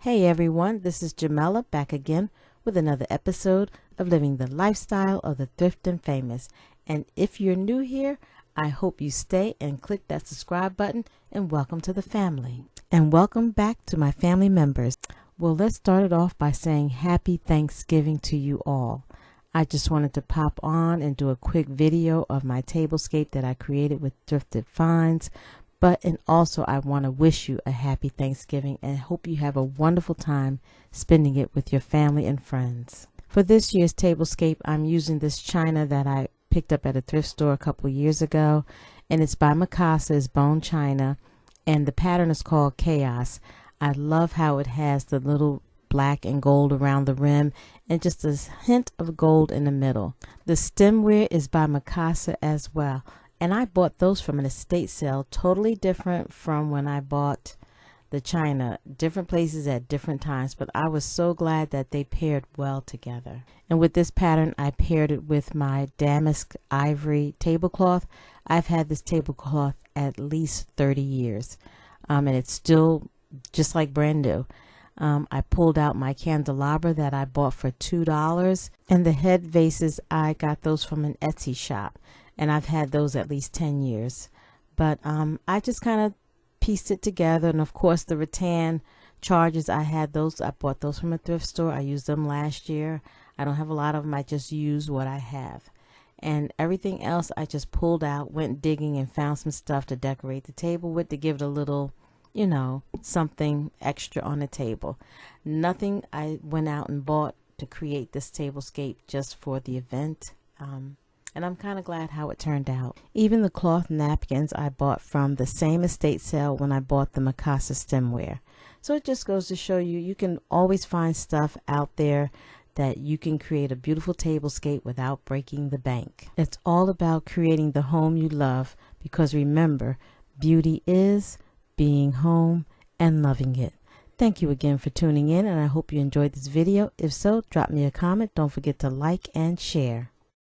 Hey everyone, this is Jamela back again with another episode of Living the Lifestyle of the Thrift and Famous. And if you're new here, I hope you stay and click that subscribe button, and welcome to the family. And welcome back to my family members. Well, let's start it off by saying happy Thanksgiving to you all. I just wanted to pop on and do a quick video of my tablescape that I created with Thrifted finds. And also I want to wish you a happy Thanksgiving and hope you have a wonderful time spending it with your family and friends. For this year's tablescape, I'm using this china that I picked up at a thrift store a couple years ago, and it's by MIKASA. It's bone china, and the pattern is called Chaos. I love how it has the little black and gold around the rim and just a hint of gold in the middle. The stemware is by MIKASA as well. And I bought those from an estate sale, totally different from when I bought the china, different places at different times, but I was so glad that they paired well together. And with this pattern, I paired it with my damask ivory tablecloth. I've had this tablecloth at least 30 years, and it's still just like brand new. I pulled out my candelabra that I bought for $2, and the head vases, I got those from an Etsy shop. And I've had those at least 10 years. But I just kind of pieced it together. And of course, the rattan charges, I bought those from a thrift store. I used them last year. I don't have a lot of them. I just use what I have. And everything else I just pulled out, went digging, and found some stuff to decorate the table with, to give it a little, you know, something extra on the table. Nothing I went out and bought to create this tablescape just for the event. And I'm kind of glad how it turned out. Even the cloth napkins I bought from the same estate sale when I bought the MIKASA stemware. So it just goes to show you, you can always find stuff out there that you can create a beautiful tablescape without breaking the bank. It's all about creating the home you love, because remember, beauty is being home and loving it. Thank you again for tuning in, and I hope you enjoyed this video. If so, drop me a comment. Don't forget to like and share.